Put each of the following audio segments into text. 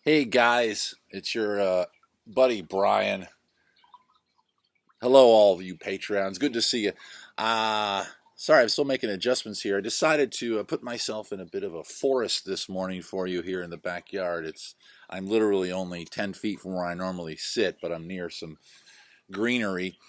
Hey guys, it's your buddy Brian. Hello, all of you Patreons. Good to see you. Sorry, I'm still making adjustments here. I decided to put myself in a bit of a forest this morning for you here in the backyard. I'm literally only 10 feet from where I normally sit, but I'm near some greenery.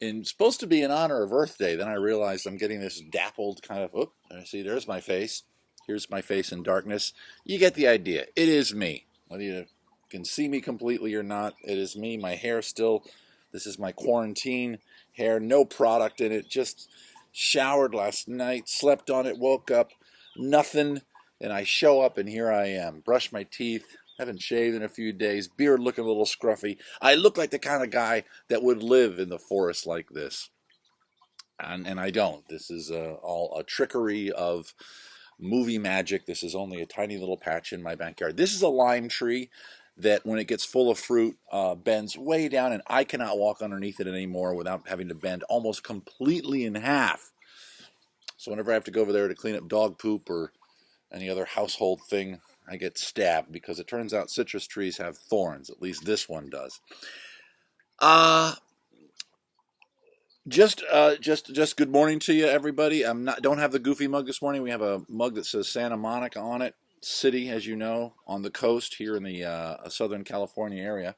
And it's supposed to be in honor of Earth Day. Then I realized I'm getting this dappled kind of. Oh, see, there's my face. Here's my face in darkness. You get the idea. It is me. Whether you can see me completely or not, it is me. My hair still. This is my quarantine hair. No product in it. Just showered last night, slept on it, woke up, nothing, and I show up and here I am. Brush my teeth. Haven't shaved in a few days. Beard looking a little scruffy. I look like the kind of guy that would live in the forest like this. And I don't. This is all a trickery of movie magic. This is only a tiny little patch in my backyard. This is a lime tree that when it gets full of fruit bends way down, and I cannot walk underneath it anymore without having to bend almost completely in half. So whenever I have to go over there to clean up dog poop or any other household thing, I get stabbed because it turns out citrus trees have thorns. At least this one does. Uh just good morning to you, everybody. Don't have the goofy mug this morning. We have a mug that says Santa Monica on it. City, as you know, on the coast here in the Southern California area.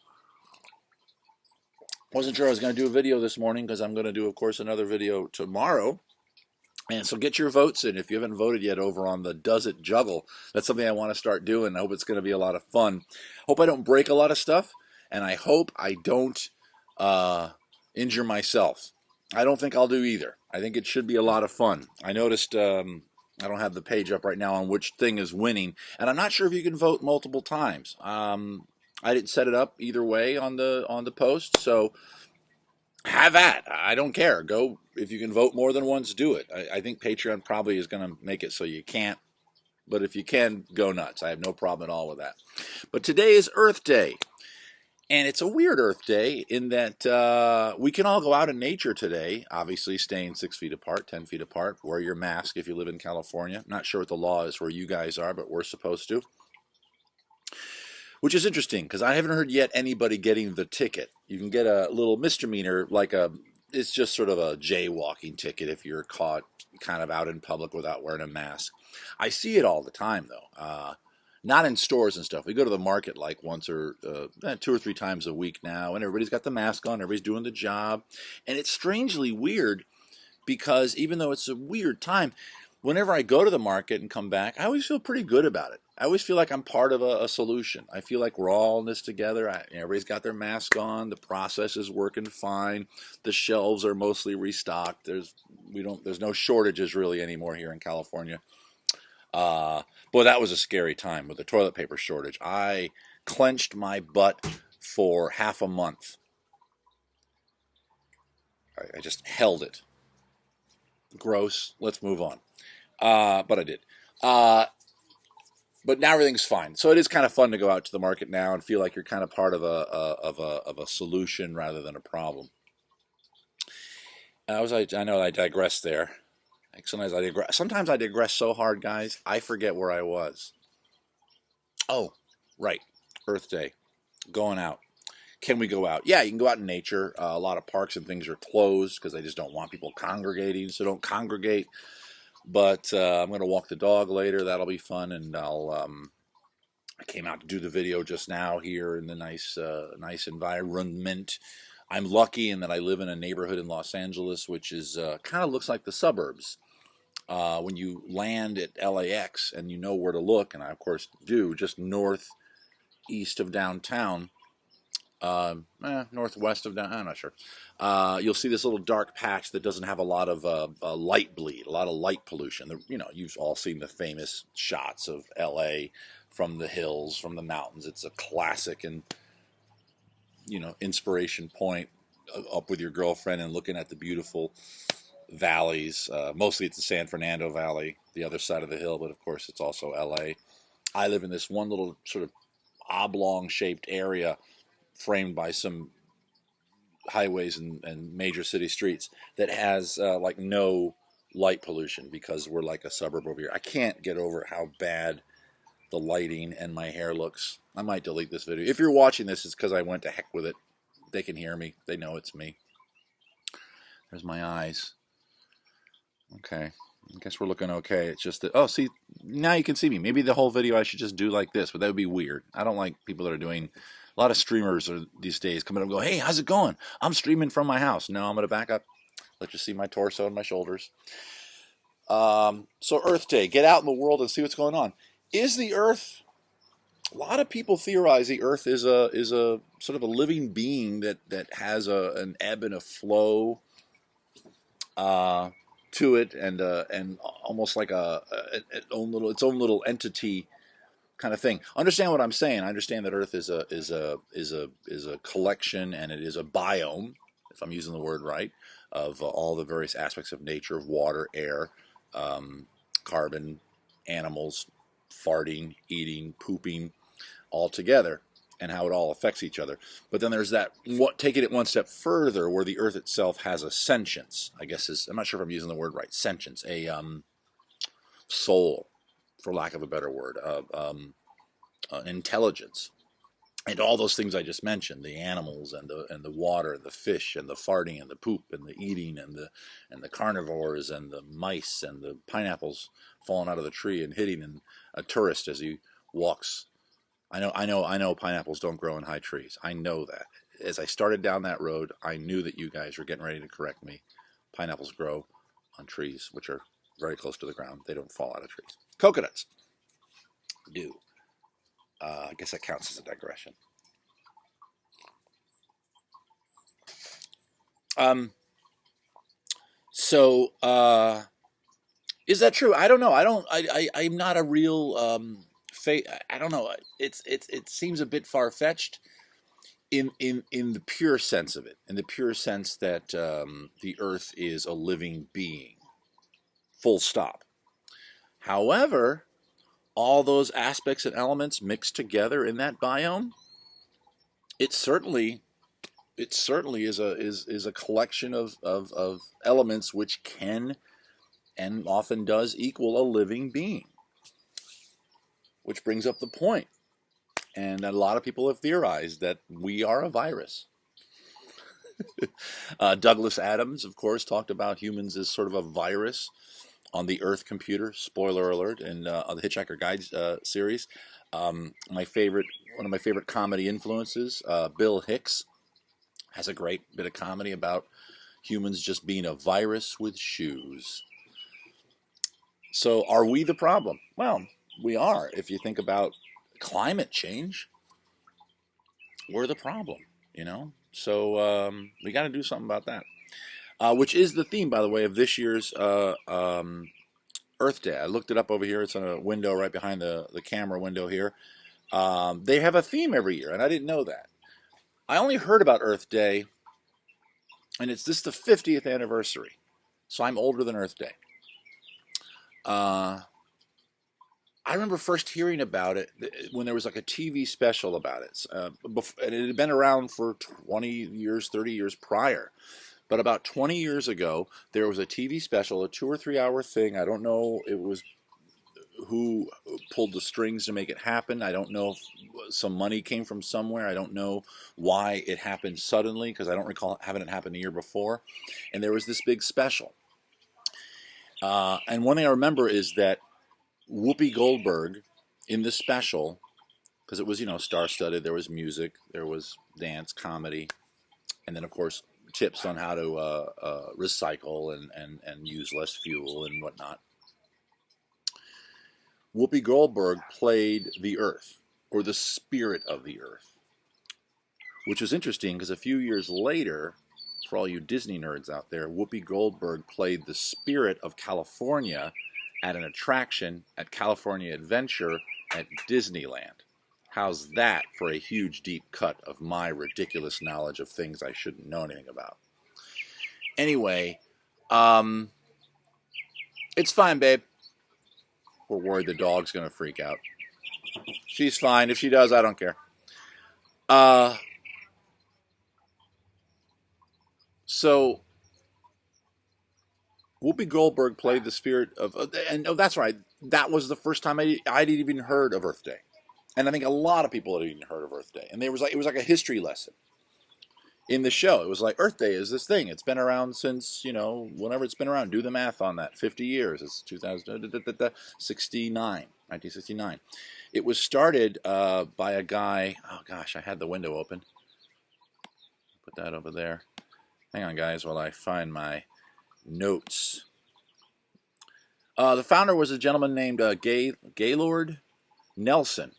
Wasn't sure I was going to do a video this morning because I'm going to do, of course, another video tomorrow. And so get your votes in if you haven't voted yet over on the Does It Juggle. That's something I want to start doing. I hope it's going to be a lot of fun. Hope I don't break a lot of stuff, and I hope I don't injure myself. I don't think I'll do either. I think it should be a lot of fun. I noticed I don't have the page up right now on which thing is winning, and I'm not sure if you can vote multiple times. I didn't set it up either way on the post, so have at. I don't care. Go if you can vote more than once, do it. I think Patreon probably is going to make it so you can't, but if you can, go nuts. I have no problem at all with that. But today is Earth Day. And it's a weird Earth Day in that we can all go out in nature today, obviously staying 6 feet apart, 10 feet apart. Wear your mask if you live in California. I'm not sure what the law is where you guys are, but we're supposed to. Which is interesting because I haven't heard yet anybody getting the ticket. You can get a little misdemeanor, it's just sort of a jaywalking ticket if you're caught kind of out in public without wearing a mask. I see it all the time, though. Not in stores and stuff. We go to the market like once or 2 or 3 times a week now, and everybody's got the mask on, everybody's doing the job. And it's strangely weird because even though it's a weird time, whenever I go to the market and come back, I always feel pretty good about it. I always feel like I'm part of a solution. I feel like we're all in this together. Everybody's got their mask on. The process is working fine. The shelves are mostly restocked. There's no shortages really anymore here in California. Boy, that was a scary time with the toilet paper shortage. I clenched my butt for half a month. I just held it. Gross. Let's move on. But I did. Uh, but now everything's fine. So it is kind of fun to go out to the market now and feel like you're kind of part of a solution rather than a problem. I know I digressed there. Like sometimes I digress. Sometimes I digress so hard, guys. I forget where I was. Oh, right. Earth Day. Going out. Can we go out? Yeah, you can go out in nature. A lot of parks and things are closed because they just don't want people congregating. So don't congregate. But I'm going to walk the dog later. That'll be fun, and I came out to do the video just now here in the nice environment. I'm lucky in that I live in a neighborhood in Los Angeles, which is kind of looks like the suburbs. When you land at LAX and you know where to look, and I of course do, just northeast of downtown, northwest of downtown, I'm not sure. You'll see this little dark patch that doesn't have a lot of light bleed, a lot of light pollution. You've all seen the famous shots of LA from the hills, from the mountains. It's a classic and inspiration point up with your girlfriend and looking at the beautiful valleys. Mostly it's the San Fernando Valley, the other side of the hill, but of course it's also LA. I live in this one little sort of oblong-shaped area framed by some highways and major city streets that has like no light pollution because we're like a suburb over here. I can't get over how bad the lighting and my hair looks. I might delete this video. If you're watching this, it's because I went to heck with it. They can hear me. They know it's me. There's my eyes. Okay. I guess we're looking okay. It's just that, oh, see, now you can see me. Maybe the whole video I should just do like this, but that would be weird. I don't like people that are doing, a lot of streamers are these days come in and go, hey, how's it going? I'm streaming from my house. No, I'm going to back up. Let you see my torso and my shoulders. So Earth Day, get out in the world and see what's going on. Is the Earth, a lot of people theorize the Earth is a sort of a living being that has an ebb and a flow to it, and almost like its own little entity kind of thing. Understand what I'm saying? I understand that Earth is a collection, and it is a biome, if I'm using the word right, of all the various aspects of nature, of water, air, carbon, animals, farting, eating, pooping, all together, and how it all affects each other. But then there's that, taking it one step further, where the Earth itself has a sentience, I guess I'm not sure if I'm using the word right, sentience, a soul, for lack of a better word, intelligence, and all those things I just mentioned, the animals and the water and the fish and the farting and the poop and the eating and the carnivores and the mice and the pineapples falling out of the tree and hitting a tourist as he walks. I know pineapples don't grow in high trees. I know that. As I started down that road, I knew that you guys were getting ready to correct me. Pineapples grow on trees which are very close to the ground. They don't fall out of trees. Coconuts do. I guess that counts as a digression. Is that true? I don't know. I'm not a real I don't know. It seems a bit far-fetched in the pure sense of it, in the pure sense that the Earth is a living being. Full stop. However, all those aspects and elements mixed together in that biome, it certainly is a collection of elements which can and often does equal a living being. Which brings up the point, and a lot of people have theorized that we are a virus. Douglas Adams, of course, talked about humans as sort of a virus on the Earth computer. Spoiler alert! In the Hitchhiker Guide series, one of my favorite comedy influences, Bill Hicks, has a great bit of comedy about humans just being a virus with shoes. So, are we the problem? Well, we are. If you think about climate change, we're the problem, you know? So we got to do something about that. Which is the theme, by the way, of this year's Earth Day. I looked it up over here. It's on a window right behind the camera window here. They have a theme every year, and I didn't know that. I only heard about Earth Day, and this is the 50th anniversary. So I'm older than Earth Day. I remember first hearing about it when there was like a TV special about it. And it had been around for 20 years, 30 years prior. But about 20 years ago, there was a TV special, a 2 or 3 hour thing. I don't know it was who pulled the strings to make it happen. I don't know if some money came from somewhere. I don't know why it happened suddenly, because I don't recall having it happen the year before. And there was this big special. And one thing I remember is that Whoopi Goldberg in the special, because it was, star-studded, there was music, there was dance, comedy, and then, of course, tips on how to recycle and use less fuel and whatnot. Whoopi Goldberg played the Earth, or the spirit of the Earth, which was interesting because a few years later, for all you Disney nerds out there, Whoopi Goldberg played the spirit of California at an attraction at California Adventure at Disneyland. How's that for a huge deep cut of my ridiculous knowledge of things I shouldn't know anything about? Anyway, it's fine, babe. We're worried the dog's going to freak out. She's fine. If she does, I don't care. So Whoopi Goldberg played the spirit of, and that's right. that was the first time I'd even heard of Earth Day. And I think a lot of people had even heard of Earth Day. And it was like a history lesson in the show. It was like Earth Day is this thing. It's been around since, whenever it's been around. Do the math on that. 50 years. It's 2069, 1969. It was started by a guy. Oh, gosh, I had the window open. Put that over there. Hang on, guys, while I find my notes. The founder was a gentleman named Gaylord Nelson.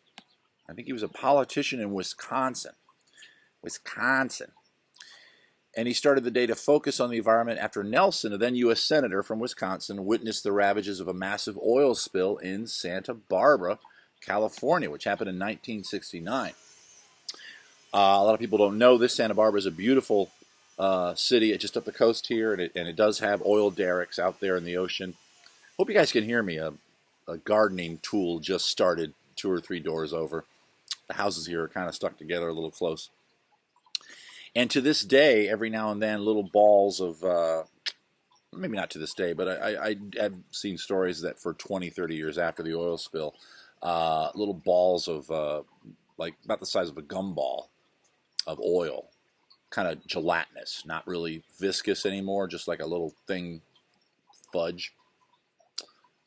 I think he was a politician in Wisconsin. And he started the day to focus on the environment after Nelson, a then U.S. Senator from Wisconsin, witnessed the ravages of a massive oil spill in Santa Barbara, California, which happened in 1969. A lot of people don't know this. Santa Barbara is a beautiful city just up the coast here, and it does have oil derricks out there in the ocean. Hope you guys can hear me. A gardening tool just started 2 or 3 doors over. The houses here are kind of stuck together a little close. And to this day, every now and then, little balls of, maybe not to this day, but I have seen stories that for 20, 30 years after the oil spill, little balls of, like about the size of a gumball of oil, kind of gelatinous, not really viscous anymore, just like a little thing, fudge,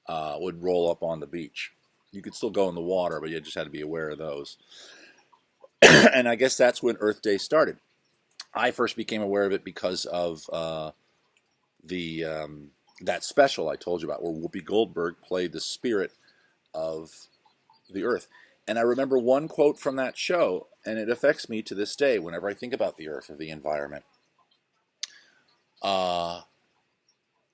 would roll up on the beach. You could still go in the water, but you just had to be aware of those. And I guess that's when Earth Day started. I first became aware of it because of that special I told you about, where Whoopi Goldberg played the spirit of the Earth. And I remember one quote from that show, and it affects me to this day whenever I think about the Earth or the environment.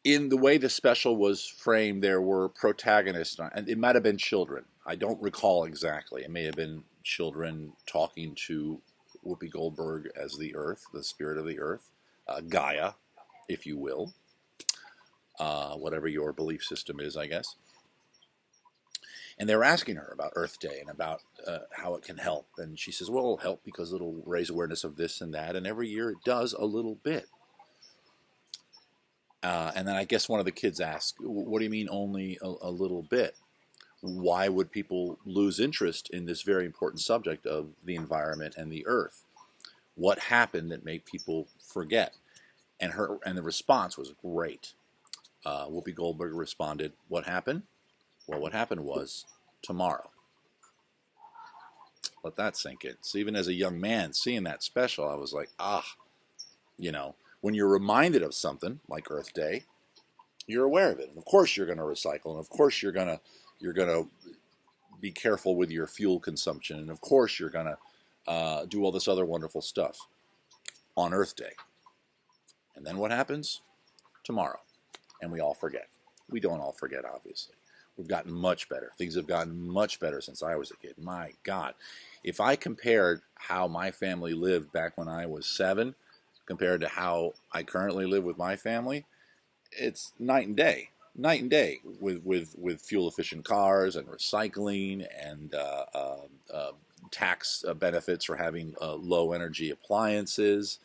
In the way the special was framed, there were protagonists, and it might have been children. I don't recall exactly. It may have been children talking to Whoopi Goldberg as the Earth, the spirit of the Earth, Gaia, if you will, whatever your belief system is, I guess. And they were asking her about Earth Day and about how it can help. And she says, well, it'll help because it'll raise awareness of this and that. And every year it does a little bit. And then I guess one of the kids asked, what do you mean only a little bit? Why would people lose interest in this very important subject of the environment and the Earth? What happened that made people forget? And the response was great. Whoopi Goldberg responded, what happened? Well, what happened was tomorrow. Let that sink in. So even as a young man seeing that special, I was like, when you're reminded of something like Earth Day, you're aware of it. And of course you're going to recycle. And of course you're going to be careful with your fuel consumption. And of course you're going to do all this other wonderful stuff on Earth Day. And then what happens? Tomorrow. And we all forget. We don't all forget, obviously. We've gotten much better. Things have gotten much better since I was a kid. My God. If I compared how my family lived back when I was 7 compared to how I currently live with my family, it's night and day. Night and day with fuel-efficient cars and recycling and tax benefits for having low-energy appliances.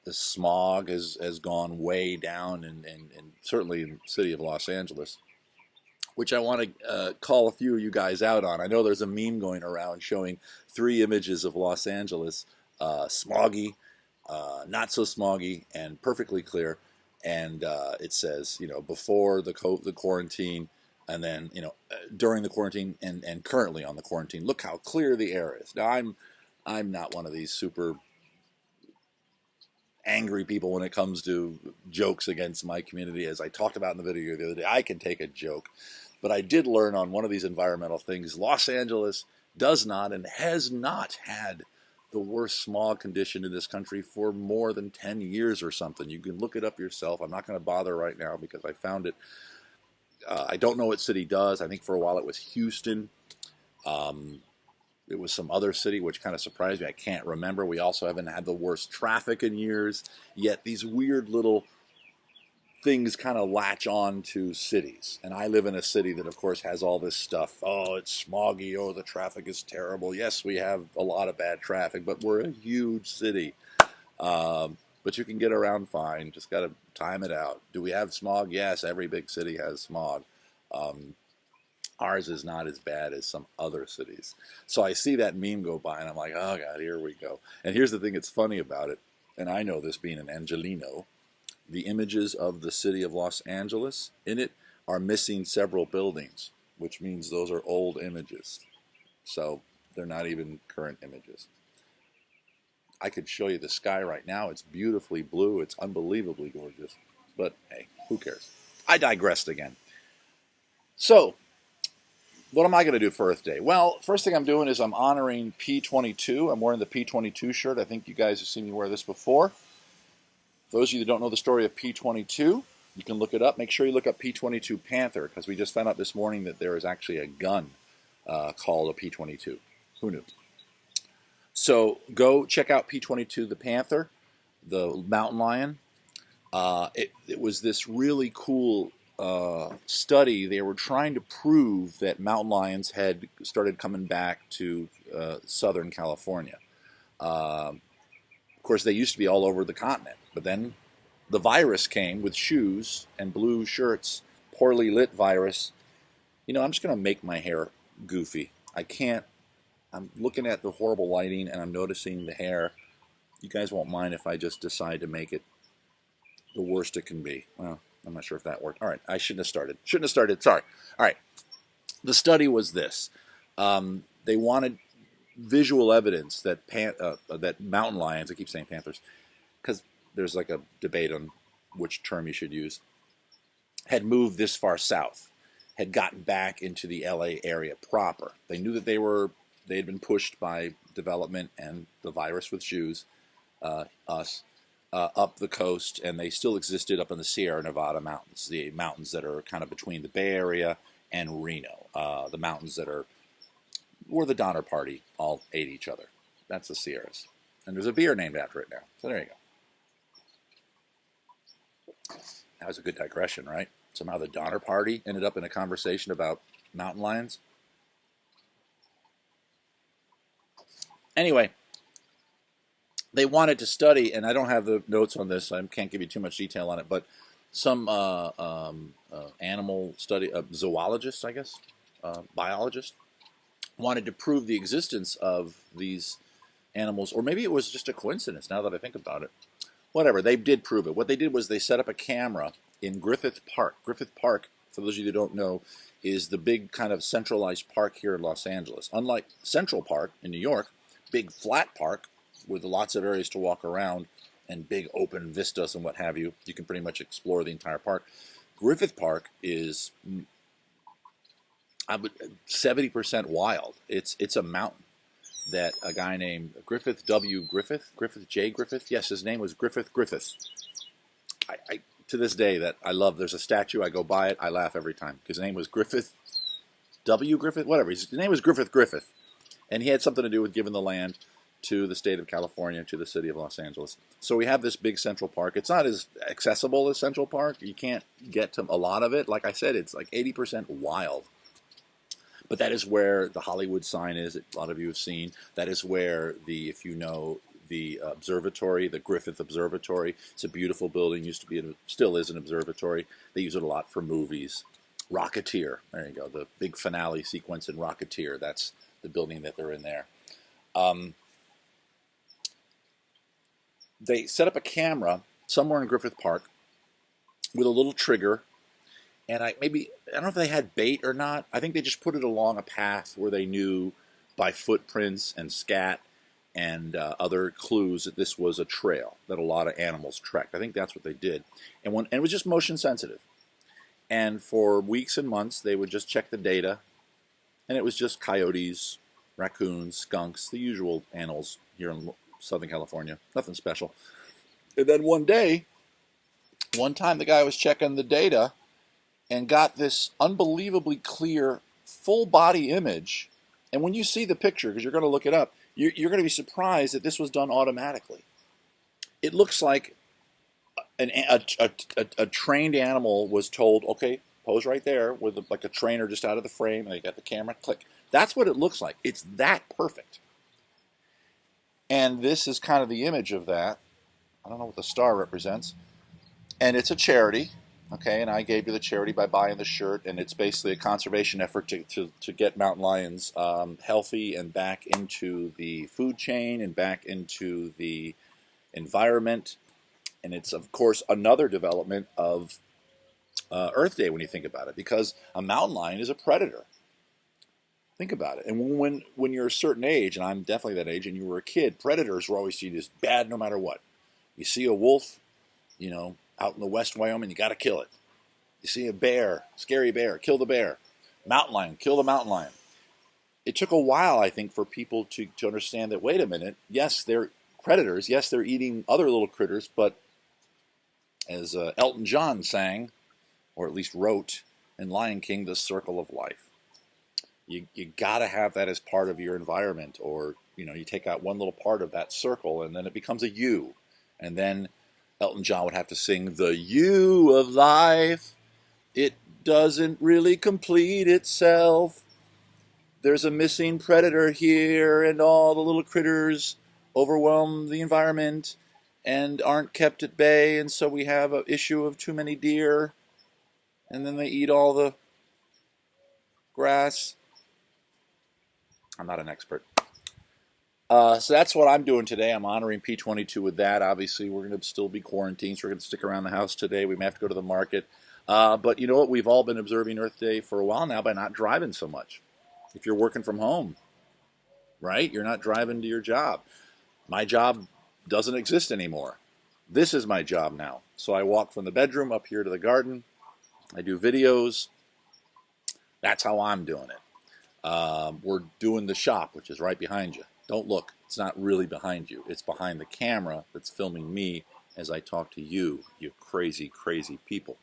The smog has gone way down, and certainly in the city of Los Angeles, which I want to call a few of you guys out on. I know there's a meme going around showing 3 images of Los Angeles, smoggy, not so smoggy, and perfectly clear. And it says, before the quarantine, and then, during the quarantine, and currently on the quarantine. Look how clear the air is. Now, I'm not one of these super angry people when it comes to jokes against my community. As I talked about in the video the other day, I can take a joke. But I did learn on one of these environmental things, Los Angeles does not and has not had the worst smog condition in this country for more than 10 years or something. You can look it up yourself. I'm not going to bother right now because I found it. I don't know what city does. I think for a while it was Houston. It was some other city, which kind of surprised me. I can't remember. We also haven't had the worst traffic in years. Yet these weird little things kind of latch on to cities. And I live in a city that, of course, has all this stuff. Oh, it's smoggy. Oh, the traffic is terrible. Yes, we have a lot of bad traffic, but we're a huge city. But you can get around fine. Just got to time it out. Do we have smog? Yes, every big city has smog. Ours is not as bad as some other cities. So I see that meme go by and I'm like, oh God, here we go. And here's the thing that's funny about it, and I know this being an Angelino, the images of the city of Los Angeles in it are missing several buildings, which means those are old images. So they're not even current images. I could show you the sky right now. It's beautifully blue. It's unbelievably gorgeous. But hey, who cares? I digressed again. So, what am I going to do for Earth Day? Well, first thing I'm doing is I'm honoring P22. I'm wearing the P22 shirt. I think you guys have seen me wear this before. For those of you that don't know the story of P22, you can look it up. Make sure you look up P22 Panther, because we just found out this morning that there is actually a gun called a P22. Who knew? So go check out P22 the Panther, the mountain lion. It was this really cool study. They were trying to prove that mountain lions had started coming back to Southern California. Of course, they used to be all over the continent, but then the virus came with shoes and blue shirts, poorly lit virus. You know, I'm just going to make my hair goofy. I can't. I'm looking at the horrible lighting and I'm noticing the hair. You guys won't mind if I just decide to make it the worst it can be. Well, I'm not sure if that worked. All right, I shouldn't have started. Sorry. All right. The study was this. They wanted visual evidence that that mountain lions, I keep saying panthers, because there's like a debate on which term you should use, had moved this far south, had gotten back into the LA area proper. They knew that they had been pushed by development and the virus with shoes, up the coast, and they still existed up in the Sierra Nevada mountains, the mountains that are kind of between the Bay Area and Reno, the mountains that are where the Donner Party all ate each other. That's the Sierras. And there's a beer named after it now. So there you go. That was a good digression, right? Somehow the Donner Party ended up in a conversation about mountain lions. Anyway, they wanted to study, and I don't have the notes on this, so I can't give you too much detail on it, but some animal study, zoologist, I guess, biologist, wanted to prove the existence of these animals, or maybe it was just a coincidence now that I think about it. Whatever, they did prove it. What they did was they set up a camera in Griffith Park. Griffith Park, for those of you that don't know, is the big kind of centralized park here in Los Angeles. Unlike Central Park in New York, big flat park with lots of areas to walk around and big open vistas and what have you. You can pretty much explore the entire park. Griffith Park is 70% wild. It's a mountain that a guy named Griffith J. Griffith, yes, his name was Griffith. I to this day that I love. There's a statue. I go by it. I laugh every time because his name was Griffith W. Griffith, whatever. His name was Griffith, and he had something to do with giving the land to the state of California, to the city of Los Angeles. So we have this big Central Park. It's not as accessible as Central Park. You can't get to a lot of it. Like I said, it's like 80% wild. But that is where the Hollywood sign is, that a lot of you have seen. That is where if you know, the observatory, the Griffith Observatory. It's a beautiful building, used to be, still is an observatory. They use it a lot for movies. Rocketeer, there you go, the big finale sequence in Rocketeer. That's the building that they're in there. They set up a camera somewhere in Griffith Park with a little trigger. And I don't know if they had bait or not. I think they just put it along a path where they knew by footprints and scat and other clues that this was a trail that a lot of animals trekked. I think that's what they did. And it was just motion sensitive. And for weeks and months, they would just check the data. And it was just coyotes, raccoons, skunks, the usual animals here in Southern California. Nothing special. And then one time the guy was checking the data and got this unbelievably clear full body image. And when you see the picture, because you're going to look it up, you're going to be surprised that this was done automatically. It looks like a trained animal was told, okay, pose right there with like a trainer just out of the frame, and they got the camera, click. That's what it looks like. It's that perfect. And this is kind of the image of that. I don't know what the star represents. And it's a charity. Okay, and I gave you the charity by buying the shirt, and it's basically a conservation effort to get mountain lions healthy and back into the food chain and back into the environment. And it's, of course, another development of Earth Day when you think about it, because a mountain lion is a predator. Think about it. And when you're a certain age, and I'm definitely that age, and you were a kid, predators were always seen as bad no matter what. You see a wolf, out in the West Wyoming, you got to kill it. You see a bear, scary bear, kill the bear. Mountain lion, kill the mountain lion. It took a while, I think, for people to understand that, wait a minute, yes, they're predators. Yes, they're eating other little critters, but as Elton John sang, or at least wrote in Lion King, the circle of life. You got to have that as part of your environment, or you take out one little part of that circle and then it becomes a U. And then Elton John would have to sing the U of life. It doesn't really complete itself. There's a missing predator here, and all the little critters overwhelm the environment and aren't kept at bay, and so we have an issue of too many deer, and then they eat all the grass. I'm not an expert. So that's what I'm doing today. I'm honoring P22 with that. Obviously, we're going to still be quarantined, so we're going to stick around the house today. We may have to go to the market. But you know what? We've all been observing Earth Day for a while now by not driving so much. If you're working from home, right? You're not driving to your job. My job doesn't exist anymore. This is my job now. So I walk from the bedroom up here to the garden. I do videos. That's how I'm doing it. We're doing the shop, which is right behind you. Don't look. It's not really behind you. It's behind the camera that's filming me as I talk to you, you crazy, crazy people.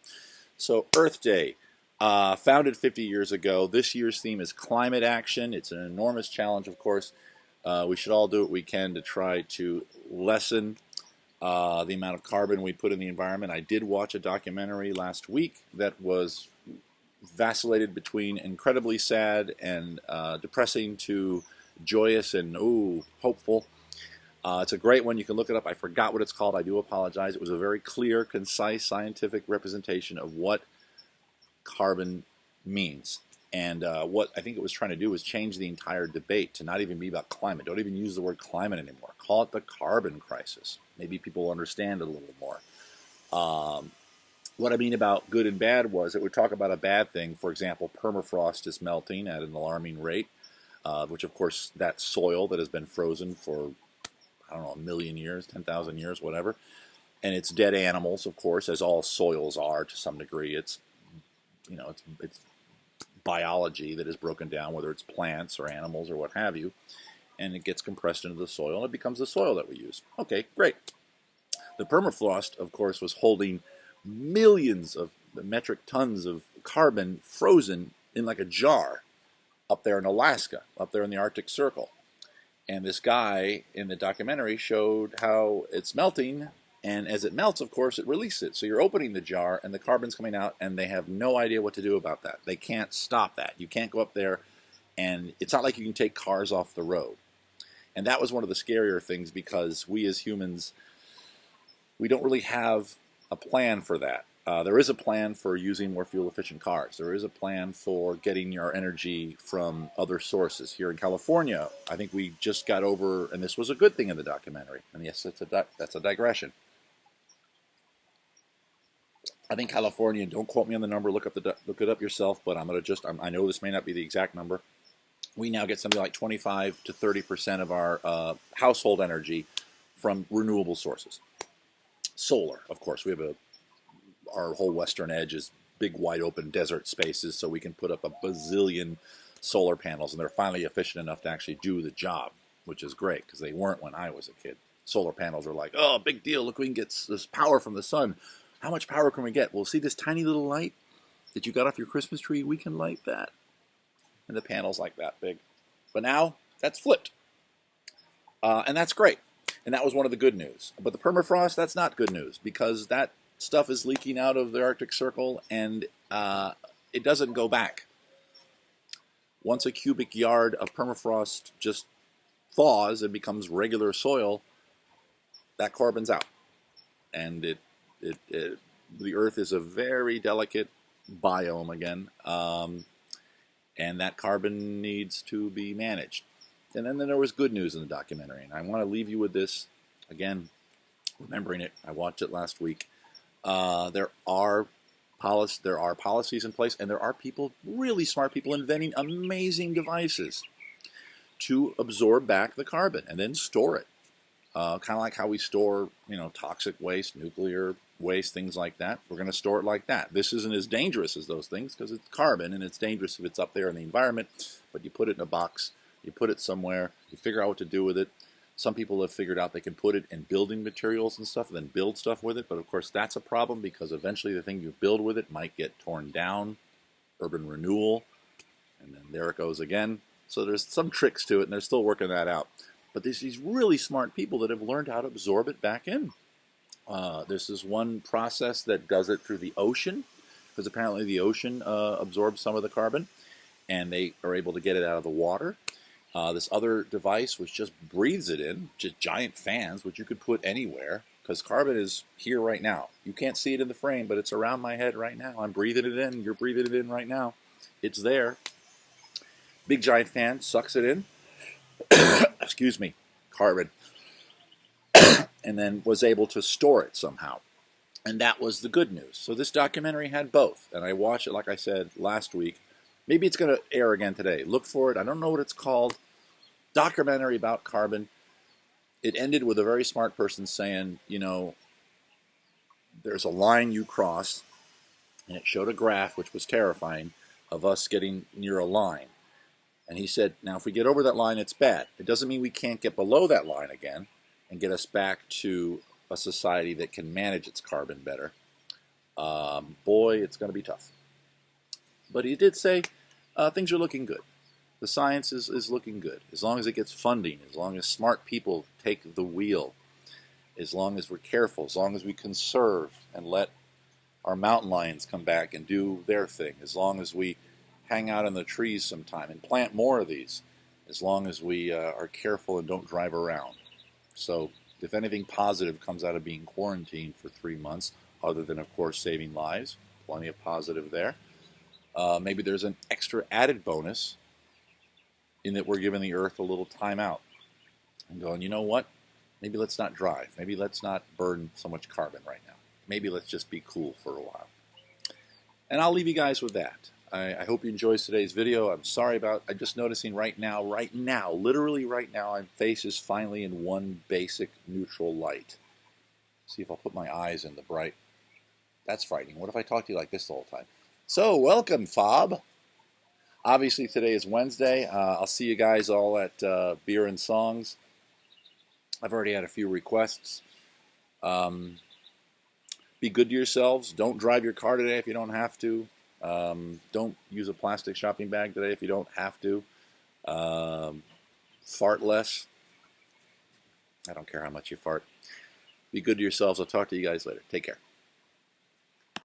So Earth Day, founded 50 years ago. This year's theme is climate action. It's an enormous challenge, of course. We should all do what we can to try to lessen the amount of carbon we put in the environment. I did watch a documentary last week that was vacillated between incredibly sad and depressing to joyous and hopeful. It's a great one. You can look it up. I forgot what it's called. I do apologize. It was a very clear, concise, scientific representation of what carbon means. And what I think it was trying to do was change the entire debate to not even be about climate. Don't even use the word climate anymore. Call it the carbon crisis. Maybe people will understand it a little more. What I mean about good and bad was it would talk about a bad thing. For example, permafrost is melting at an alarming rate, which, of course, that soil that has been frozen for, I don't know, 1 million years, 10,000 years, whatever. And it's dead animals, of course, as all soils are to some degree. It's biology that is broken down, whether it's plants or animals or what have you, and it gets compressed into the soil, and it becomes the soil that we use. Okay, great. The permafrost, of course, was holding millions of metric tons of carbon frozen in like a jar up there in Alaska, up there in the Arctic Circle. And this guy in the documentary showed how it's melting, and as it melts, of course, it releases it. So you're opening the jar, and the carbon's coming out, and they have no idea what to do about that. They can't stop that. You can't go up there, and it's not like you can take cars off the road. And that was one of the scarier things, because we as humans, we don't really have a plan for that. There is a plan for using more fuel-efficient cars. There is a plan for getting your energy from other sources. Here in California, I think we just got over, and this was a good thing in the documentary, and yes, that's a digression. I think California, don't quote me on the number, look it up yourself, but I know this may not be the exact number. We now get something like 25 to 30% of our household energy from renewable sources. Solar, of course. We have our whole western edge is big, wide open desert spaces, so we can put up a bazillion solar panels, and they're finally efficient enough to actually do the job, which is great, because they weren't when I was a kid. Solar panels are like, oh, big deal, look, we can get this power from the sun. How much power can we get? Well, see this tiny little light that you got off your Christmas tree? We can light that. And the panel's like that big. But now, that's flipped. And that's great. And that was one of the good news. But the permafrost, that's not good news, because that stuff is leaking out of the Arctic Circle, and it doesn't go back. Once a cubic yard of permafrost just thaws and becomes regular soil, that carbon's out. And it the Earth is a very delicate biome again, and that carbon needs to be managed. And then there was good news in the documentary, and I want to leave you with this again, remembering it. I watched it last week. There are policies in place, and there are people, really smart people, inventing amazing devices to absorb back the carbon and then store it. Kind of like how we store, toxic waste, nuclear waste, things like that. We're going to store it like that. This isn't as dangerous as those things because it's carbon, and it's dangerous if it's up there in the environment. But you put it in a box, you put it somewhere, you figure out what to do with it. Some people have figured out they can put it in building materials and stuff and then build stuff with it. But of course, that's a problem because eventually the thing you build with it might get torn down, urban renewal, and then there it goes again. So there's some tricks to it, and they're still working that out. But there's these really smart people that have learned how to absorb it back in. This is one process that does it through the ocean, because apparently the ocean absorbs some of the carbon, and they are able to get it out of the water. This other device which just breathes it in, just giant fans, which you could put anywhere, because carbon is here right now. You can't see it in the frame, but it's around my head right now. I'm breathing it in. You're breathing it in right now. It's there. Big giant fan sucks it in. Excuse me, carbon, and then was able to store it somehow. And that was the good news. So this documentary had both, and I watched it, like I said, last week. Maybe it's going to air again today. Look for it. I don't know what it's called. Documentary about carbon. It ended with a very smart person saying, there's a line you cross, and it showed a graph, which was terrifying, of us getting near a line. And he said, now if we get over that line, it's bad. It doesn't mean we can't get below that line again and get us back to a society that can manage its carbon better. Boy, it's going to be tough. But he did say things are looking good. The science is looking good. As long as it gets funding, as long as smart people take the wheel, as long as we're careful, as long as we conserve and let our mountain lions come back and do their thing, as long as we hang out in the trees sometime and plant more of these, as long as we are careful and don't drive around. So if anything positive comes out of being quarantined for 3 months, other than, of course, saving lives, plenty of positive there, maybe there's an extra added bonus in that we're giving the Earth a little time out and going, you know what, maybe let's not drive. Maybe let's not burn so much carbon right now. Maybe let's just be cool for a while. And I'll leave you guys with that. I hope you enjoyed today's video. I'm sorry about, I'm just noticing right now, literally right now, my face is finally in one basic neutral light. See if I'll put my eyes in the bright. That's frightening. What if I talk to you like this the whole time? So, welcome, Fob. Obviously, today is Wednesday. I'll see you guys all at Beer and Songs. I've already had a few requests. Be good to yourselves. Don't drive your car today if you don't have to. Don't use a plastic shopping bag today if you don't have to. Fart less. I don't care how much you fart. Be good to yourselves. I'll talk to you guys later. Take care.